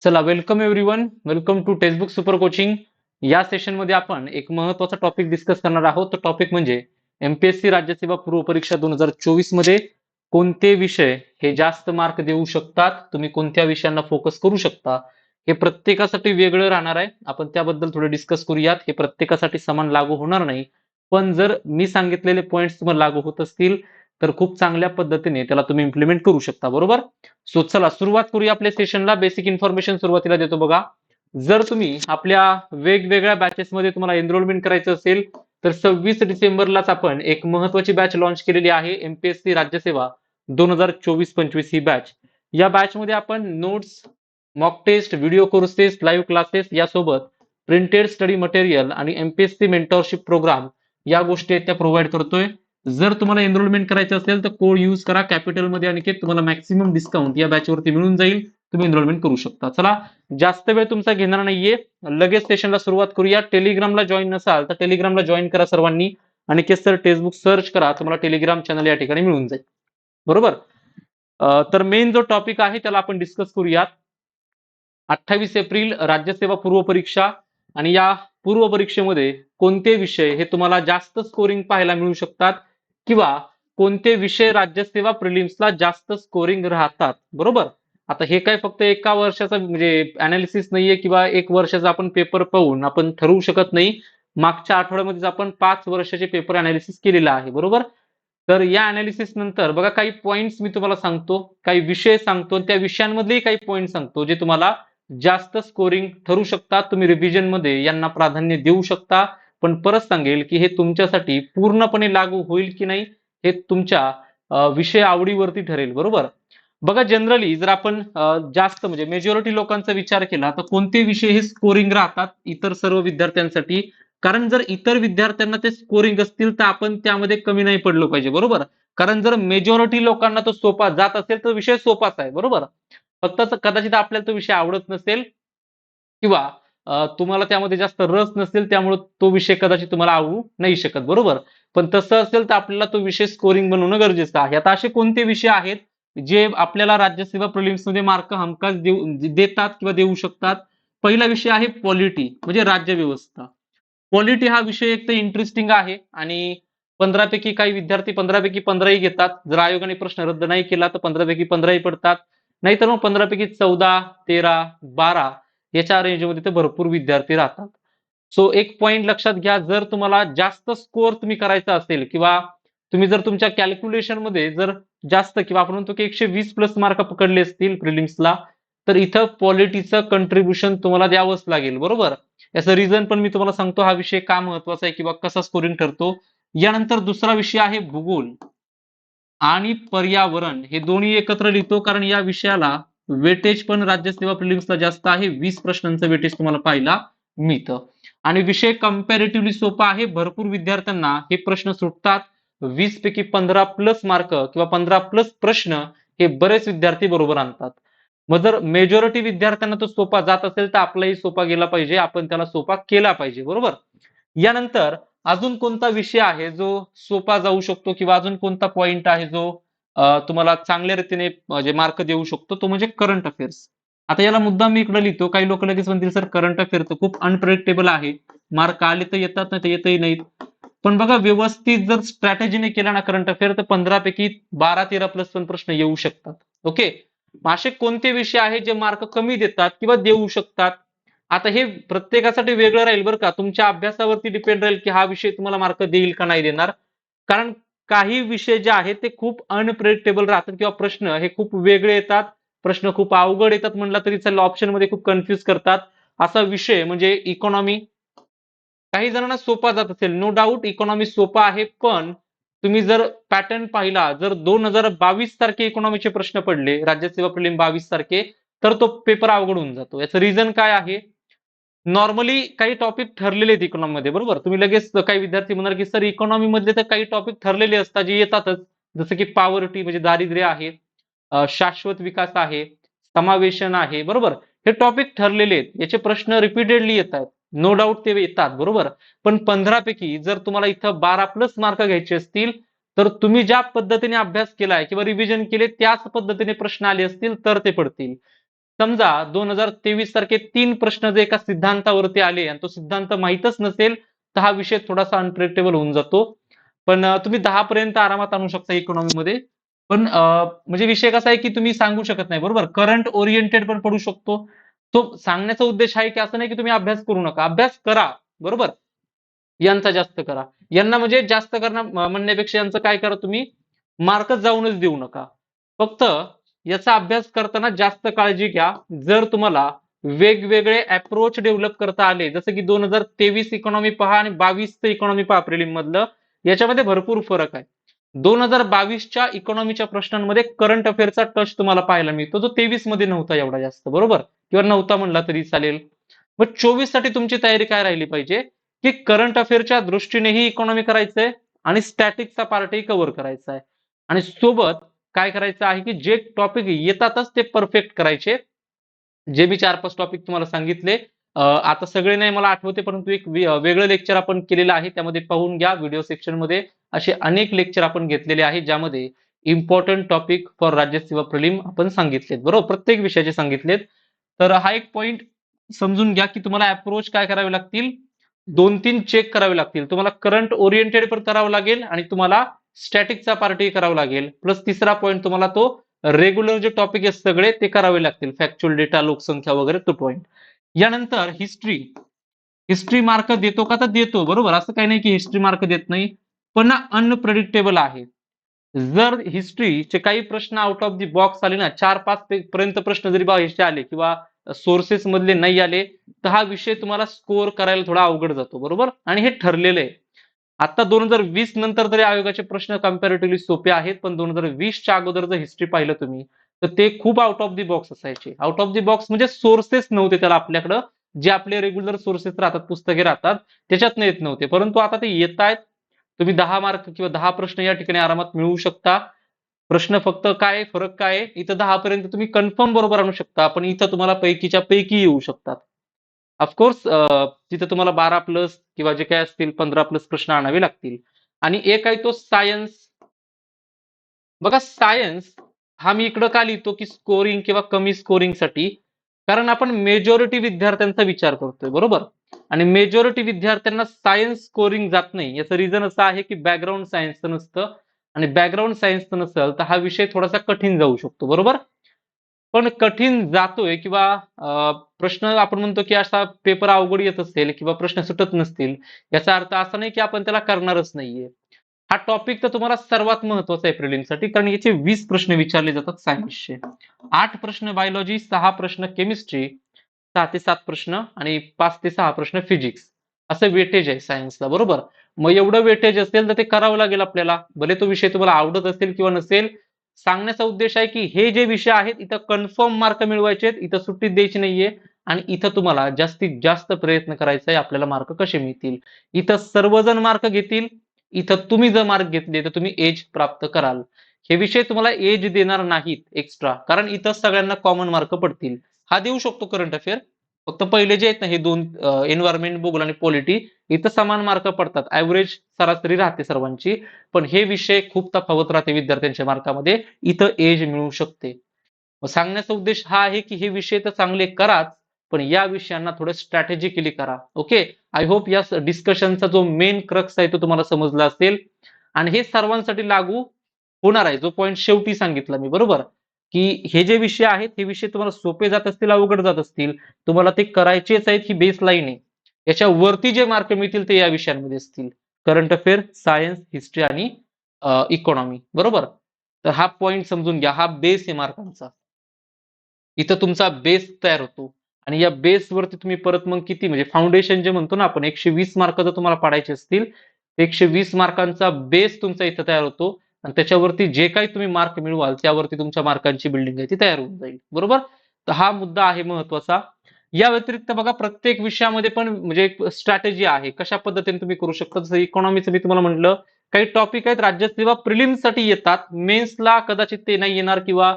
चला welcome everyone, welcome to textbook super coaching. या session मध्ये आपण एक महत्त्वाचा टॉपिक डिस्कस करणार आहोत. तो टॉपिक म्हणजे एमपीएससी राज्यसेवा पूर्व परीक्षा 2024 मध्ये कोणते विषय हे जास्त मार्क देऊ शकतात, तुम्ही कोणत्या विषयांना फोकस करू शकता, हे प्रत्येकासाठी वेगळं राहणार आहे. आपण त्याबद्दल थोडे डिस्कस करूयात. हे प्रत्येकासाठी समान लागू होणार नाही, पण जर मी सांगितलेले पॉइंट्स तुम्हाला लागू होत असतील तर खूप चांगल्या पद्धतीने त्याला तुम्ही इम्प्लिमेंट करू शकता. बरोबर. सो चला सुरुवात करूया आपल्या सेशनला. बेसिक इन्फॉर्मेशन सुरुवातीला देतो बघा. जर तुम्ही आपल्या वेगवेगळ्या बॅचेसमध्ये तुम्हाला एनरोलमेंट करायचं असेल तर 26 डिसेंबरलाच आपण एक महत्वाची बॅच लॉन्च केलेली आहे, एमपीएससी राज्यसेवा 2024-25 ही बॅच. या बॅच मध्ये आपण notes, mock test, video courses, live classes यासोबत प्रिंटेड स्टडी मटेरियल आणि एमपीएससी मेंटरशिप प्रोग्राम या गोष्टी त्या प्रोव्हाइड करतोय. जर तुम्हाला एनरोलमेंट करायचं असेल तर कोड यूज करा कॅपिटल मध्ये आणि तुम्हाला मॅक्सिमम डिस्काउंट या बॅच वरती मिळून जाईल. तुम्ही एनरोलमेंट करू शकता. चला जास्त वेळ तुमचा घेणार नाहीये, लगेच सेशनला सुरुवात करूया. टेलिग्रामला जॉईन नसाल तर टेलिग्रामला जॉईन करा सर्वांनी. आणि सर टेक्स्टबुक सर्च करा, तुम्हाला टेलिग्राम चॅनल या ठिकाणी मिळून जाईल. बरोबर. तर मेन जो टॉपिक आहे त्याला आपण डिस्कस करूयात. 28 एप्रिल राज्यसेवा पूर्व परीक्षा, आणि या पूर्व परीक्षेमध्ये कोणते विषय हे तुम्हाला जास्त स्कोरिंग पाहायला मिळू शकतात किंवा कोणते विषय राज्यसेवा प्रिलिम्सला जास्त स्कोरिंग राहतात. बरोबर. आता हे काय फक्त एका वर्षाचा म्हणजे अनालिसिस नाहीये किंवा एक वर्षाचा आपण पेपर पाहून आपण ठरवू शकत नाही. मागच्या आठवड्यामध्ये आपण 5 वर्षाचे पेपर अनालिसिस केलेला आहे. बरोबर. तर या अनालिसिस नंतर बघा काही पॉइंट्स मी तुम्हाला सांगतो, काही विषय सांगतो, त्या विषयांमधले काही पॉइंट सांगतो जे तुम्हाला जास्त स्कोरिंग ठरू शकतात. तुम्ही रिव्हिजन मध्ये यांना प्राधान्य देऊ शकता. पण परत सांगेल की हे तुमच्यासाठी पूर्णपणे लागू होईल की नाही हे तुमच्या विषय आवडीवरती ठरेल. बरोबर. बघा जनरली जर आपण जास्त म्हणजे मेजॉरिटी लोकांचा विचार केला तर कोणते विषय हे स्कोरिंग राहतात इतर सर्व विद्यार्थ्यांसाठी. कारण जर इतर विद्यार्थ्यांना ते स्कोरिंग असतील तर आपण त्यामध्ये कमी नाही पडलो पाहिजे. बरोबर. कारण जर मेजॉरिटी लोकांना तो सोपा जात असेल तर विषय सोपाच आहे. बरोबर. फक्त कदाचित आपल्याला तो विषय आवडत नसेल किंवा तुम्हाला त्यामध्ये जास्त रस नसेल, त्यामुळे तो विषय कदाचित तुम्हाला आवडू नाही शकत. बरोबर. पण तसं असेल तर आपल्याला तो विषय स्कोरिंग बनवणं गरजेचं आहे. आता असे कोणते विषय आहेत जे आपल्याला राज्यसेवा प्रिलिम्स मध्ये मार्क हमखास देतात किंवा देऊ शकतात. पहिला विषय आहे पॉलिटी म्हणजे राज्यव्यवस्था. पॉलिटी हा विषय एक तर इंटरेस्टिंग आहे आणि 15 पैकी काही विद्यार्थी 15 पैकी 15ही घेतात. जर आयोगाने प्रश्न रद्द नाही केला तर 15 पैकी 15ही पडतात. नाहीतर मग 15 पैकी 14, 13, 12 याच्या रेंजमध्ये तर भरपूर विद्यार्थी राहतात. सो एक पॉइंट लक्षात घ्या, जर तुम्हाला जास्त स्कोअर तुम्ही करायचा असेल किंवा तुम्ही जर तुमच्या कॅल्क्युलेशन मध्ये जर जास्त किंवा आपण म्हणतो की 120 प्लस मार्क पकडले असतील प्रिलिम्सला तर इथं पॉलिटीचं कंट्रीब्युशन तुम्हाला द्यावंच लागेल. बरोबर. याचं रिझन पण मी तुम्हाला सांगतो, हा विषय का महत्वाचा आहे किंवा कसा स्कोरिंग ठरतो. यानंतर दुसरा विषय आहे भूगोल आणि पर्यावरण. हे दोन्ही एकत्र लिहितो कारण या विषयाला वेटेज पण राज्यसेवा प्रिलिम्सला जास्त आहे. 20 प्रश्नांचं वेटेज तुम्हाला पाहायला मिळतं. आणि विषय कम्पॅरेटिव्हली सोपा आहे. भरपूर विद्यार्थ्यांना हे प्रश्न सुटतात. 20 पैकी 15 प्लस मार्क किंवा 15 प्लस प्रश्न हे बरेच विद्यार्थी बरोबर आणतात. मग जर मेजॉरिटी विद्यार्थ्यांना तो सोपा जात असेल तर आपलाही सोपा गेला पाहिजे, आपण त्याला सोपा केला पाहिजे. बरोबर. यानंतर अजून कोणता विषय आहे जो सोपा जाऊ शकतो किंवा अजून कोणता पॉइंट आहे जो तुम्हाला चांगल्या रीतीने म्हणजे मार्क देऊ शकतो, तो म्हणजे करंट अफेअर्स. आता याला मुद्दाम मी इकडे लिहितो, काही लोक लगेच म्हणतील सर करंट अफेअर तर खूप अनप्रेडिक्टेबल आहे, मार्क आले तर येतात नाही तर येतही नाहीत. पण बघा व्यवस्थित जर स्ट्रॅटेजीने केला ना करंट अफेअर तर 15 पैकी 12-13 प्लस पण प्रश्न येऊ शकतात. ओके. असे कोणते विषय आहेत जे मार्क कमी देतात किंवा देऊ शकतात. आता हे प्रत्येकासाठी वेगळं राहील बरं का, तुमच्या अभ्यासावरती डिपेंड राहील की हा विषय तुम्हाला मार्क देईल का नाही देणार. कारण काही विषय जे आहेत ते खूप अनप्रेडिक्टेबल राहतात किंवा प्रश्न हे खूप वेगळे येतात, प्रश्न खूप अवघड येतात म्हटलं तरी चालेल, ऑप्शन मध्ये खूप कन्फ्युज करतात. असा विषय म्हणजे इकॉनॉमी काही जणांना सोपा जात असेल, नो डाऊट इकॉनॉमी सोपा आहे, पण तुम्ही जर पॅटर्न पाहिला, जर 2022 सारखे इकॉनॉमीचे प्रश्न पडले राज्यसेवा प्रिलिम 22 सारखे तर तो पेपर अवघड होऊन जातो. याचं रिझन काय आहे. नॉर्मली काही टॉपिक ठरलेले आहेत इकॉनॉमी मध्ये. बरोबर. तुम्ही लगेच काही विद्यार्थी म्हणणार की सर इकॉनॉमी मधले तर काही टॉपिक ठरलेले असतात जे येतातच, जसं की पॉवर्टी म्हणजे दारिद्र्य आहे, शाश्वत विकास आहे, समावेशन आहे. बरोबर. हे टॉपिक ठरलेले आहेत, याचे प्रश्न रिपीटेडली येत आहेत. नो डाऊट ते येतात. बरोबर. पण 15 पैकी जर तुम्हाला इथं 12 प्लस मार्क घ्यायचे असतील तर तुम्ही ज्या पद्धतीने अभ्यास केलाय किंवा रिव्हिजन केले त्याच पद्धतीने प्रश्न आले असतील तर ते पडतील. समजा 2023 सारखे 3 प्रश्न जर एका सिद्धांतावरती आले आणि तो सिद्धांत माहीतच नसेल तर हा विषय थोडासा अनप्रेडिक्टेबल होऊन जातो. पण तुम्ही 10 पर्यंत आरामात आणू शकता इकॉनॉमीमध्ये. पण म्हणजे विषय कसा आहे की तुम्ही सांगू शकत नाही, बरोबर. करंट ओरिएंटेड पण पडू शकतो. तो सांगण्याचा उद्देश आहे की असं नाही की तुम्ही अभ्यास करू नका, अभ्यास करा, बरोबर. यांचा जास्त करा. यांना म्हणजे जास्त करणं म्हणण्यापेक्षा यांचं काय करा तुम्ही, मार्कच जाऊनच देऊ नका. फक्त याचा अभ्यास करताना जास्त काळजी घ्या. जर तुम्हाला वेगवेगळे अप्रोच डेव्हलप करता आले, जसं की 2023 इकॉनॉमी पहा आणि 22 इकॉनॉमी पहा प्रिलिम मधलं, याच्यामध्ये भरपूर फरक आहे. 2022च्या इकॉनॉमीच्या प्रश्नांमध्ये करंट अफेअरचा टच तुम्हाला पाहायला मिळतो, जो 23 मध्ये नव्हता एवढा जास्त, बरोबर, किंवा नव्हता म्हणला तरी चालेल. मग 24 साठी तुमची तयारी काय राहिली पाहिजे की करंट अफेअरच्या दृष्टीनेही इकॉनॉमी करायचंय आणि स्टॅटिकचा पार्टही कव्हर करायचा आहे. आणि सोबत काय करायचं आहे की जे टॉपिक येतातच ते परफेक्ट करायचे. जे मी 4-5 टॉपिक तुम्हाला सांगितले, आता सगळे नाही मला आठवते, परंतु एक वेगळं लेक्चर आपण केलेलं आहे, त्यामध्ये पाहून घ्या. व्हिडिओ सेक्शन मध्ये असे अनेक लेक्चर आपण घेतलेले आहे, ज्यामध्ये इम्पॉर्टंट टॉपिक फॉर राज्यसेवा प्रिलिम आपण सांगितलेत, बरोबर, प्रत्येक विषयाचे सांगितलेत. तर हा एक पॉइंट समजून घ्या की तुम्हाला अप्रोच काय करावे लागतील, 2-3 चेक करावे लागतील. तुम्हाला करंट ओरिएंटेड पण करावं लागेल आणि तुम्हाला स्टॅटिकचा पार्टही करावा लागेल. प्लस तिसरा पॉइंट तुम्हाला तो रेग्युलर जे टॉपिक आहेत सगळे ते करावे लागतील, फॅक्च्युअल डेटा, लोकसंख्या वगैरे, तो पॉइंट. यानंतर हिस्ट्री. हिस्ट्री मार्क देतो का, तर देतो, बरोबर, असं काही नाही की हिस्ट्री मार्क देत नाही, पण अनप्रेडिक्टेबल आहे. जर हिस्ट्रीचे काही प्रश्न आउट ऑफ दी बॉक्स आले ना, 4-5 पर्यंत प्रश्न जरी ह्याचे आले किंवा सोर्सेस मधले नाही आले, तर हा विषय तुम्हाला स्कोअर करायला थोडा अवघड जातो, बरोबर. आणि हे ठरलेलं आहे. आता 2020 नंतर तरी आयोगाचे प्रश्न कम्पॅरेटिव्हली सोपे आहेत, पण 2020च्या अगोदर जर हिस्ट्री पाहिलं तुम्ही, तर ते खूप आउट ऑफ दी बॉक्स असायचे. आउट ऑफ दी बॉक्स म्हणजे सोर्सेस नव्हते त्याला आपल्याकडं, जे आपले रेग्युलर सोर्सेस राहतात, पुस्तके राहतात, त्याच्यात येत नव्हते. परंतु आता ते येत आहेत. तुम्ही 10 मार्क किंवा 10 प्रश्न या ठिकाणी आरामात मिळवू शकता. प्रश्न फक्त काय फरक काय आहे, इथं 10 पर्यंत तुम्ही कन्फर्म बरोबर आणू शकता, पण इथं तुम्हाला पैकीच्या पैकी येऊ शकतात. ऑफकोर्स तिथं तुम्हाला 12 प्लस किंवा जे काही असतील 15 प्लस प्रश्न आणावे लागतील. आणि एक आहे तो सायन्स. बघा, सायन्स हा मी इकडं का लिहितो की स्कोरिंग किंवा कमी स्कोरिंग साठी, कारण आपण मेजॉरिटी विद्यार्थ्यांचा विचार करतोय, बरोबर. आणि मेजॉरिटी विद्यार्थ्यांना सायन्स स्कोरिंग जात नाही. याचं रिझन असं आहे की बॅकग्राऊंड सायन्सचं नसतं, आणि बॅकग्राऊंड सायन्सचं नसेल तर हा विषय थोडासा कठीण जाऊ शकतो, बरोबर. पण कठीण जातोय किंवा प्रश्न आपण म्हणतो की असा पेपर अवघड येत असेल किंवा प्रश्न सुटत नसतील, याचा अर्थ असा नाही की आपण त्याला करणारच नाहीये. हा टॉपिक तर तुम्हाला सर्वात महत्वाचा आहे प्रिलिमसाठी, कारण याचे 20 प्रश्न विचारले जातात सायन्सचे. 8 प्रश्न बायोलॉजी, 6 प्रश्न केमिस्ट्री, 6 ते 7 प्रश्न आणि 5 ते 6 प्रश्न फिजिक्स, असं वेटेज आहे सायन्सला, बरोबर. मग एवढं वेटेज असेल तर ते करावं लागेल आपल्याला, भले तो विषय तुम्हाला आवडत असेल किंवा नसेल. सांगण्याचा उद्देश आहे की हे जे विषय आहेत इथं कन्फर्म मार्क मिळवायचे आहेत, इथं सुट्टी द्यायची नाहीये. आणि इथं तुम्हाला जास्तीत जास्त प्रयत्न करायचा आहे, आपल्याला मार्क कसे मिळतील. इथं सर्वजण मार्क घेतील, इथं तुम्ही जर मार्क घेतले तर तुम्ही एज प्राप्त कराल. हे विषय तुम्हाला एज देणार नाहीत एक्स्ट्रा, कारण इथं सगळ्यांना कॉमन मार्क पडतील. हा देऊ शकतो करंट अफेअर, फक्त पहिले जे आहेत ना हे दोन, एन्व्हायरमेंट, भूगोल आणि पॉलिटी, इथं समान मार्क पडतात, ऍव्हरेज सरासरी राहते सर्वांची. पण हे विषय खूप तफावत राहते विद्यार्थ्यांच्या मार्कामध्ये, इथं एज मिळू शकते. मग सांगण्याचा उद्देश हा आहे की हे विषय तर चांगले कराच, पण या विषयांना थोडं स्ट्रॅटेजिकली करा. ओके. आय होप या डिस्कशनचा जो मेन क्रक्स आहे तो तुम्हाला समजला असेल, आणि हे सर्वांसाठी लागू होणार आहे, जो पॉईंट शेवटी सांगितला मी, बरोबर. की हे जे विषय आहेत हे विषय तुम्हाला सोपे जात असतील, अवघड जात असतील, तुम्हाला ते करायचेच आहेत, ही बेस लाईन आहे. याच्यावरती जे मार्क मिळतील ते या विषयांमध्ये असतील, करंट अफेअर, सायन्स, हिस्ट्री आणि इकॉनॉमी, बरोबर. तर हा पॉइंट समजून घ्या, हा बेस आहे मार्कांचा. इथं तुमचा बेस तयार होतो, आणि या बेसवरती तुम्ही परत मग किती, म्हणजे फाउंडेशन जे म्हणतो ना आपण, 120 मार्क जर तुम्हाला पाडायचे असतील, 120 मार्कांचा बेस तुमचा इथं तयार होतो, आणि त्याच्यावरती जे काही तुम्ही मार्क मिळवाल त्यावरती तुमच्या मार्कांची बिल्डिंग आहे ती तयार होऊन जाईल, बरोबर. तर हा मुद्दा आहे महत्वाचा. या व्यतिरिक्त बघा, प्रत्येक विषयामध्ये पण म्हणजे एक स्ट्रॅटेजी आहे, कशा पद्धतीने तुम्ही करू शकता. जसं इकॉनॉमीचं मी तुम्हाला म्हटलं, काही टॉपिक आहेत राज्यसेवा प्रिलिम्स साठी येतात, मेन्सला कदाचित ते नाही येणार, किंवा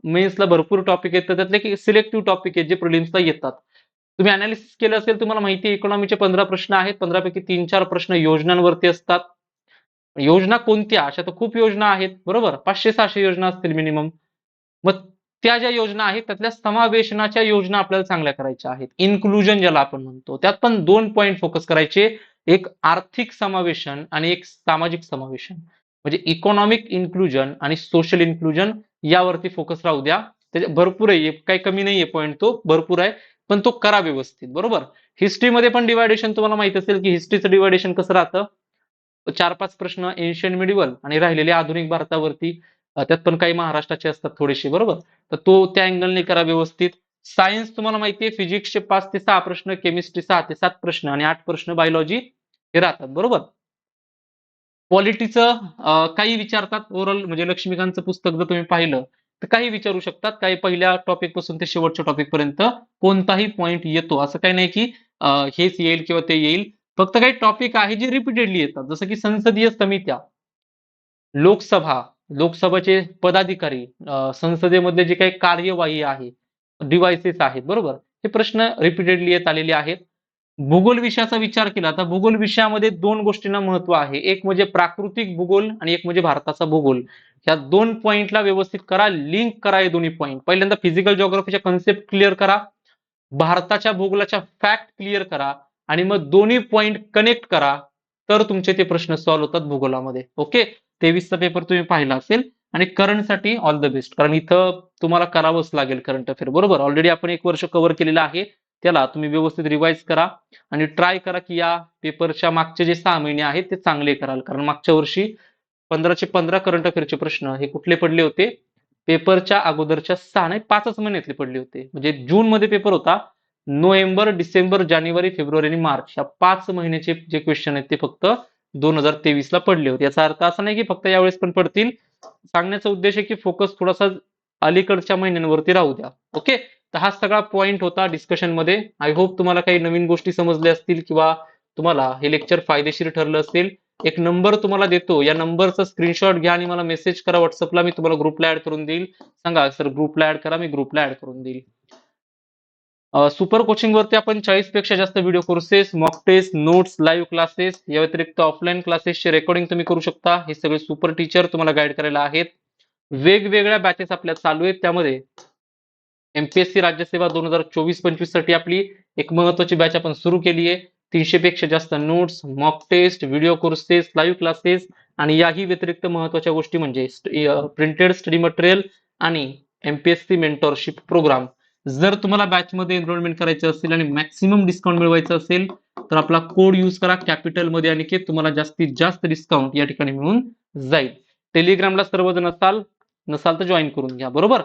मेन्सला भरपूर टॉपिक आहेत, तर त्यातले सिलेक्टिव्ह टॉपिक आहेत जे प्रिलिम्सला येतात. तुम्ही अनालिसिस केलं असेल, तुम्हाला माहिती आहे इकॉनॉमीचे 15 प्रश्न आहेत, 15 पैकी 3-4 प्रश्न योजनांवरती असतात. योजना कोणत्या, अशा तर खूप योजना आहेत, बरोबर, 500-600 योजना असतील मिनिमम. मग त्या ज्या योजना आहेत त्यातल्या समावेशनाच्या योजना आपल्याला चांगल्या करायच्या आहेत, इन्क्लुजन ज्याला आपण म्हणतो. त्यात पण 2 पॉईंट फोकस करायचे, एक आर्थिक समावेशन आणि एक सामाजिक समावेशन. म्हणजे इकॉनॉमिक इन्क्लुजन आणि सोशल इन्क्लुजन यावरती फोकस राहू द्या. त्याचे भरपूर आहे, काही कमी नाहीये पॉईंट, तो भरपूर आहे, पण तो करा व्यवस्थित. बरोबर. हिस्ट्रीमध्ये पण डिवायडेशन तुम्हाला माहित असेल की हिस्ट्रीचं डिवायडेशन कसं राहतं. 4-5 प्रश्न एन्शियंट मिडिवल आणि राहिलेले आधुनिक भारतावरती. त्यात पण काही महाराष्ट्राचे असतात थोडेसे. बरोबर. तर तो त्या अँगलने करा व्यवस्थित. सायन्स तुम्हाला माहितीये, फिजिक्सचे 5 ते 6 प्रश्न, केमिस्ट्री 6 ते 7 प्रश्न आणि 8 प्रश्न बायोलॉजी हे राहतात. बरोबर. पॉलिटीचं काही विचारतात ओरल, म्हणजे लक्ष्मीकांतचं पुस्तक जर तुम्ही पाहिलं तर काही विचारू शकतात. काही पहिल्या टॉपिक पासून ते शेवटच्या टॉपिक पर्यंत कोणताही पॉइंट येतो, असं काही नाही की हेच येईल किंवा ते येईल. फक्त काही टॉपिक आहे जे रिपीटेडली येतात, जसं की संसदीय समित्या, लोकसभा, लोकसभेचे पदाधिकारी, संसदेमध्ये जे काही कार्यवाही आहे, डिव्हाइसेस आहेत. बरोबर. हे प्रश्न रिपीटेडली येत आलेले आहेत. भूगोल विषयाचा विचार केला तर भूगोल विषयामध्ये 2 गोष्टींना महत्व आहे. एक म्हणजे प्राकृतिक भूगोल आणि एक म्हणजे भारताचा भूगोल. ह्या 2 पॉइंटला व्यवस्थित करा, लिंक करा हे दोन्ही पॉइंट. पहिल्यांदा फिजिकल जिओग्राफीच्या कन्सेप्ट क्लिअर करा, भारताच्या भूगोलाच्या फॅक्ट क्लिअर करा आणि मग दोन्ही पॉइंट कनेक्ट करा, तर तुमचे ते प्रश्न सॉल्व्ह होतात भूगोलामध्ये. ओके. 23चा पेपर तुम्ही पाहिला असेल. आणि करंटसाठी ऑल द बेस्ट, कारण इथं तुम्हाला करावंच लागेल करंट अफेअर. बरोबर. ऑलरेडी आपण 1 वर्ष कव्हर केलेलं आहे. त्याला तुम्ही व्यवस्थित रिवाइज करा आणि ट्राय करा की या पेपरच्या मागचे जे 6 महिने आहेत ते चांगले कराल. कारण मागच्या वर्षी 15चे 15 करंट अफेअरचे प्रश्न हे कुठले पडले होते, पेपरच्या अगोदरच्या 6 नाही 5च महिन्यातले पडले होते. म्हणजे जून मध्ये पेपर होता, नोव्हेंबर, डिसेंबर, जानेवारी, फेब्रुवारी आणि मार्च या 5 महिन्याचे जे क्वेश्चन आहेत ते फक्त 2023 ला पडले होते. याचा अर्थ असा नाही की फक्त यावेळेस पण पडतील. सांगण्याचा उद्देश आहे की फोकस थोडासा अलीकडच्या महिन्यांवरती राहू द्या. ओके. तर हा सगळा पॉइंट होता डिस्कशन मध्ये. आय होप तुम्हाला काही नवीन गोष्टी समजल्या असतील किंवा तुम्हाला हे लेक्चर फायदेशीर ठरलं असेल. एक नंबर तुम्हाला देतो, या नंबरचा स्क्रीनशॉट घ्या आणि मला मेसेज करा व्हॉट्सअपला, मी तुम्हाला ग्रुपला ऍड करून देईल. सांगा सर ग्रुपला ऍड करा, मी ग्रुपला ऍड करून देईल. सुपर कोचिंग वरती आपण 40 पेक्षा जास्त video courses, mock test, notes, live classes, या व्यतिरिक्त ऑफलाईन क्लासेसचे रेकॉर्डिंग तुम्ही करू शकता. हे सगळे सुपर टीचर तुम्हाला गाईड करायला आहेत. वेगवेगळ्या बॅचेस आपल्या चालू आहेत. त्यामध्ये एमपीएससी राज्यसेवा 2024-25 साठी आपली एक महत्वाची बॅच आपण सुरू केली आहे. 300 पेक्षा जास्त notes, mock test, video courses, live classes आणि याही व्यतिरिक्त महत्वाच्या गोष्टी म्हणजे प्रिंटेड स्टडी मटेरियल आणि एमपीएससी मेंटॉरशिप प्रोग्राम. जर तुम्हाला बॅच मध्ये एनरोलमेंट करायचं असेल आणि मॅक्सिमम डिस्काउंट मिळवायचं असेल तर आपला कोड यूज करा कॅपिटल मध्ये आणि तुम्हाला जास्तीत जास्त डिस्काउंट या ठिकाणी मिळून जाईल. टेलिग्रामला सर्वजण नसाल तर जॉईन करून घ्या. बरोबर.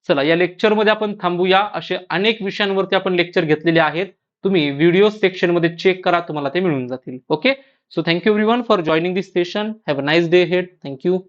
चला या लेक्चर मध्ये आपण थांबूया. असे अनेक विषयांवरती आपण लेक्चर घेतलेले आहेत. तुम्ही व्हिडिओ सेक्शन मध्ये चेक करा, तुम्हाला ते मिळून जातील. Okay. So thank you everyone for joining this session. Have a nice day head. Thank you.